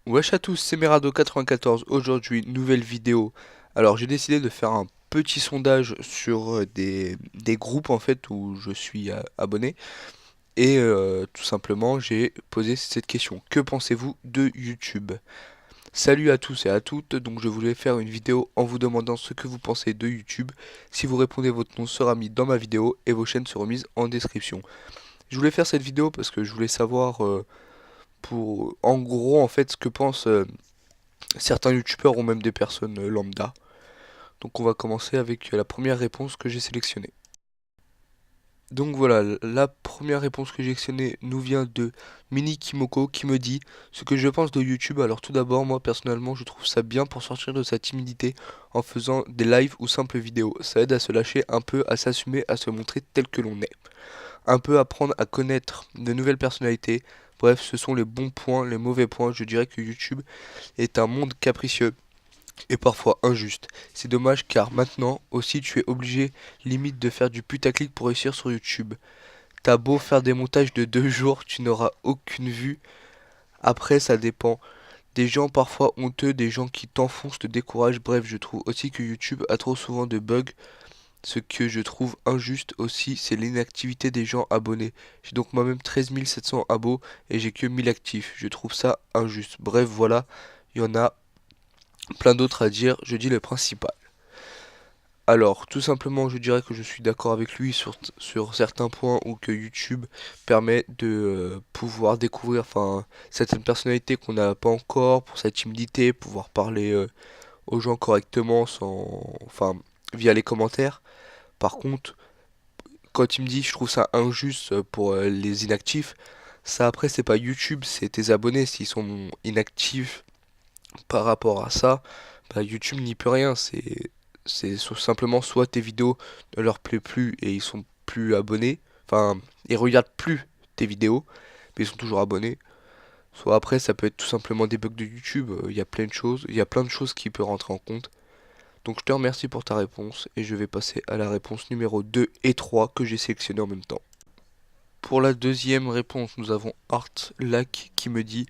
Wesh à tous, c'est Merado94. Aujourd'hui, nouvelle vidéo. Alors, j'ai décidé de faire un petit sondage sur des groupes en fait où je suis abonné. Et tout simplement, j'ai posé cette question. Que pensez-vous de YouTube? Salut à tous et à toutes. Donc, je voulais faire une vidéo en vous demandant ce que vous pensez de YouTube. Si vous répondez, votre nom sera mis dans ma vidéo et vos chaînes seront mises en description. Je voulais faire cette vidéo parce que je voulais savoir, pour en gros, en fait, ce que pensent certains youtubeurs ou même des personnes lambda. Donc on va commencer avec la première réponse que j'ai sélectionnée. Donc voilà, la première réponse que j'ai sélectionnée nous vient de Mini Kimoko qui me dit ce que je pense de YouTube. Alors tout d'abord, moi personnellement, je trouve ça bien pour sortir de sa timidité en faisant des lives ou simples vidéos. Ça aide à se lâcher un peu, à s'assumer, à se montrer tel que l'on est. Un peu apprendre à connaître de nouvelles personnalités. Bref, ce sont les bons points, les mauvais points. Je dirais que YouTube est un monde capricieux et parfois injuste. C'est dommage car maintenant aussi tu es obligé limite de faire du putaclic pour réussir sur YouTube. T'as beau faire des montages de 2 jours, tu n'auras aucune vue. Après ça dépend. Des gens parfois honteux, des gens qui t'enfoncent, te découragent. Bref, je trouve aussi que YouTube a trop souvent de bugs. Ce que je trouve injuste aussi, c'est l'inactivité des gens abonnés. J'ai donc moi-même 13 700 abos et j'ai que 1000 actifs. Je trouve ça injuste. Bref, voilà, il y en a plein d'autres à dire. Je dis le principal. Alors, tout simplement, je dirais que je suis d'accord avec lui sur certains points où que YouTube permet de pouvoir découvrir certaines personnalités qu'on n'a pas encore, pour sa timidité, pouvoir parler aux gens correctement via les commentaires. Par contre, quand il me dit je trouve ça injuste pour les inactifs, ça après c'est pas YouTube, c'est tes abonnés s'ils sont inactifs par rapport à ça, bah YouTube n'y peut rien, simplement soit tes vidéos ne leur plaît plus et ils sont plus abonnés, enfin ils regardent plus tes vidéos, mais ils sont toujours abonnés. Soit après ça peut être tout simplement des bugs de YouTube, il y a plein de choses, il y a plein de choses qui peuvent rentrer en compte. Donc je te remercie pour ta réponse et je vais passer à la réponse numéro 2 et 3 que j'ai sélectionné en même temps. Pour la deuxième réponse, nous avons Artlac qui me dit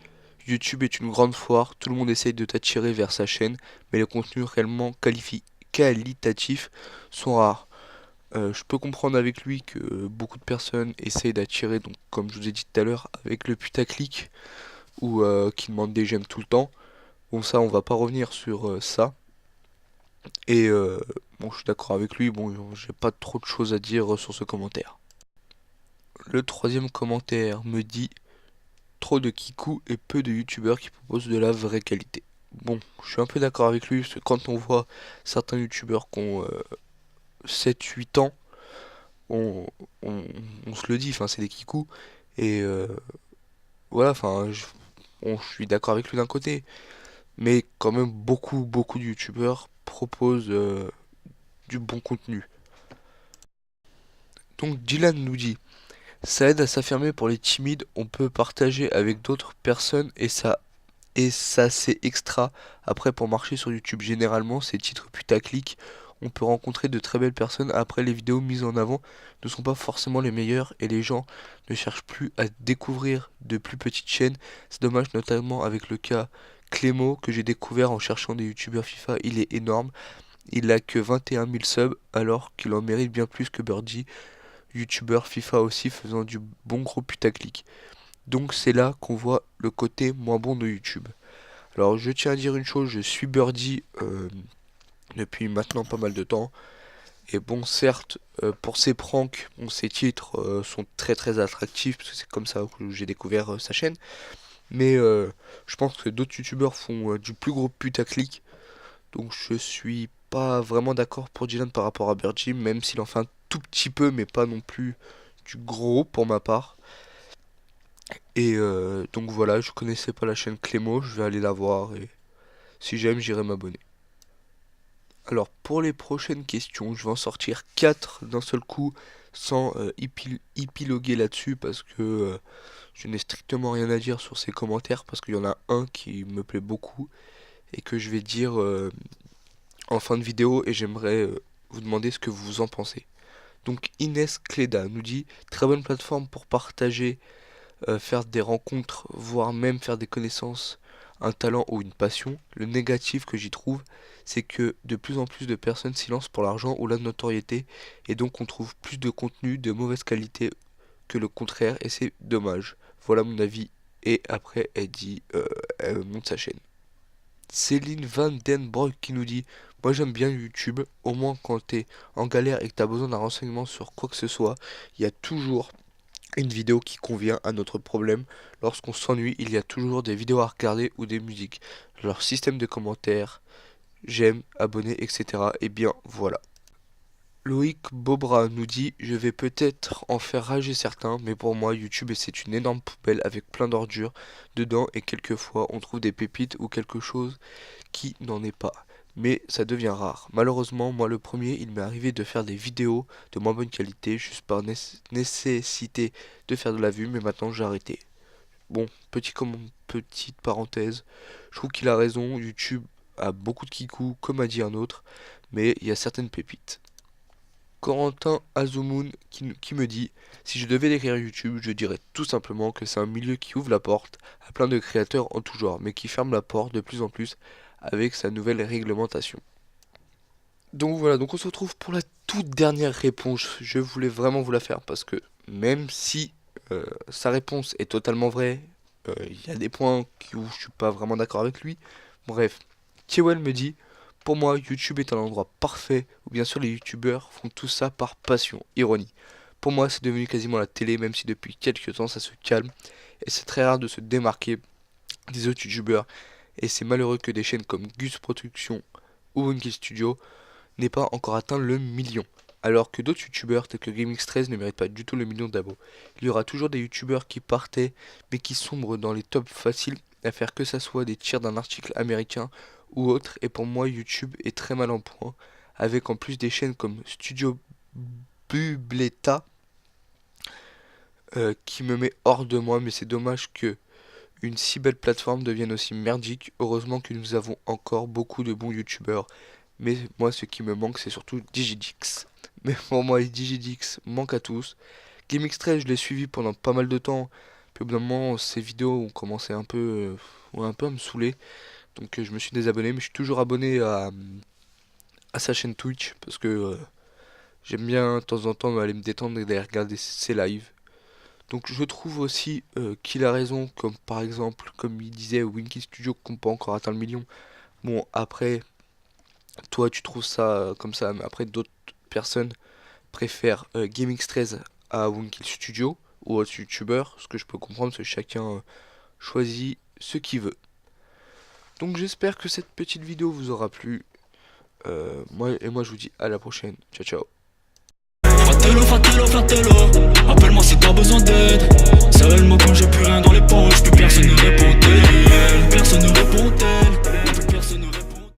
YouTube est une grande foire, tout le monde essaye de t'attirer vers sa chaîne, mais les contenus réellement qualitatifs sont rares. Je peux comprendre avec lui que beaucoup de personnes essayent d'attirer, donc comme je vous ai dit tout à l'heure, avec le putaclic ou qui demandent des j'aime tout le temps. Bon, ça, on va pas revenir sur ça. Et bon, je suis d'accord avec lui, bon, j'ai pas trop de choses à dire sur ce commentaire. Le troisième commentaire me dit trop de kikou et peu de youtubeurs qui proposent de la vraie qualité. Bon, je suis un peu d'accord avec lui, parce que quand on voit certains youtubeurs qui ont 7-8 ans, on, on, on se le dit, enfin c'est des kikou, et voilà, je suis d'accord avec lui d'un côté, mais quand même beaucoup de youtubeurs proposent du bon contenu. Donc Dylan nous dit, ça aide à s'affirmer pour les timides, on peut partager avec d'autres personnes et ça c'est extra. Après pour marcher sur YouTube généralement ces titres putaclic, on peut rencontrer de très belles personnes. Après les vidéos mises en avant ne sont pas forcément les meilleures et les gens ne cherchent plus à découvrir de plus petites chaînes. C'est dommage notamment avec le cas Clémo que j'ai découvert en cherchant des youtubeurs FIFA. Il est énorme. Il a que 21 000 subs alors qu'il en mérite bien plus que Birdie, youtubeur FIFA aussi faisant du bon gros putaclic. Donc c'est là qu'on voit le côté moins bon de YouTube. Alors je tiens à dire une chose, je suis Birdie depuis maintenant pas mal de temps. Et bon certes, pour ses pranks, bon, ses titres sont très attractifs, parce que c'est comme ça que j'ai découvert sa chaîne. Mais je pense que d'autres youtubeurs font du plus gros putaclic. Donc je suis pas vraiment d'accord pour Dylan par rapport à Birdie, même s'il en fait un tout petit peu, mais pas non plus du gros pour ma part. Et donc voilà, je connaissais pas la chaîne Clémo, je vais aller la voir et si j'aime, j'irai m'abonner. Alors pour les prochaines questions, je vais en sortir 4 d'un seul coup sans épiloguer là-dessus parce que je n'ai strictement rien à dire sur ces commentaires parce qu'il y en a un qui me plaît beaucoup et que je vais dire en fin de vidéo et j'aimerais vous demander ce que vous en pensez. Donc Inès Cléda nous dit très bonne plateforme pour partager, faire des rencontres, voire même faire des connaissances un talent ou une passion. Le négatif que j'y trouve, c'est que de plus en plus de personnes s'y lancent pour l'argent ou la notoriété, et donc on trouve plus de contenu de mauvaise qualité que le contraire, et c'est dommage. Voilà mon avis. Et après, elle monte sa chaîne. Céline Van Den Broek qui nous dit: moi j'aime bien YouTube, au moins quand t'es en galère et que t'as besoin d'un renseignement sur quoi que ce soit, il y a toujours une vidéo qui convient à notre problème. Lorsqu'on s'ennuie, il y a toujours des vidéos à regarder ou des musiques. Leur système de commentaires, j'aime, abonner, etc. Et bien voilà. Loïc Bobra nous dit: je vais peut-être en faire rager certains, mais pour moi YouTube c'est une énorme poubelle avec plein d'ordures dedans et quelquefois on trouve des pépites ou quelque chose qui n'en est pas. Mais ça devient rare. Malheureusement, moi le premier, il m'est arrivé de faire des vidéos de moins bonne qualité juste par nécessité de faire de la vue, mais maintenant j'ai arrêté. Bon, petite parenthèse, je trouve qu'il a raison, YouTube a beaucoup de kikous, comme a dit un autre, mais il y a certaines pépites. Corentin Azumoun qui me dit: si je devais décrire YouTube, je dirais tout simplement que c'est un milieu qui ouvre la porte à plein de créateurs en tout genre, mais qui ferme la porte de plus en plus avec sa nouvelle réglementation. Donc voilà, donc on se retrouve pour la toute dernière réponse. Je voulais vraiment vous la faire parce que même si sa réponse est totalement vraie, il y a des points où je suis pas vraiment d'accord avec lui. Bref, Kiewel me dit: pour moi, YouTube est un endroit parfait où bien sûr les YouTubeurs font tout ça par passion, ironie. Pour moi, c'est devenu quasiment la télé, même si depuis quelques temps ça se calme. Et c'est très rare de se démarquer des autres YouTubeurs. Et c'est malheureux que des chaînes comme Gus Production ou Monkey Studio n'aient pas encore atteint le million. Alors que d'autres youtubeurs tels que GameX13 ne méritent pas du tout le million d'abos. Il y aura toujours des youtubeurs qui partaient mais qui sombrent dans les tops faciles à faire que ça soit des tirs d'un article américain ou autre, et pour moi YouTube est très mal en point, avec en plus des chaînes comme Studio Bubleta qui me met hors de moi, mais c'est dommage que une si belle plateforme devienne aussi merdique. Heureusement que nous avons encore beaucoup de bons youtubeurs, mais moi ce qui me manque c'est surtout Digidix. Mais pour moi Digidix manque à tous. GameX13 je l'ai suivi pendant pas mal de temps, puis au bout d'un moment ses vidéos ont commencé un peu à me saouler. Donc je me suis désabonné, mais je suis toujours abonné à sa chaîne Twitch parce que j'aime bien de temps en temps aller me détendre et d'aller regarder ses lives. Donc je trouve aussi qu'il a raison, comme par exemple, comme il disait, Winky Studio qu'on peut encore atteindre le million. Bon, après, toi tu trouves ça comme ça, mais après d'autres personnes préfèrent GameX13 à Winky Studio ou autres youtubeurs, ce que je peux comprendre, parce que chacun choisit ce qu'il veut. Donc j'espère que cette petite vidéo vous aura plu. Moi je vous dis à la prochaine. Ciao ciao. Frattello, frattello, frattello, appelle-moi si t'as besoin d'aide. Seulement quand j'ai plus rien dans les poches, plus personne ne répond.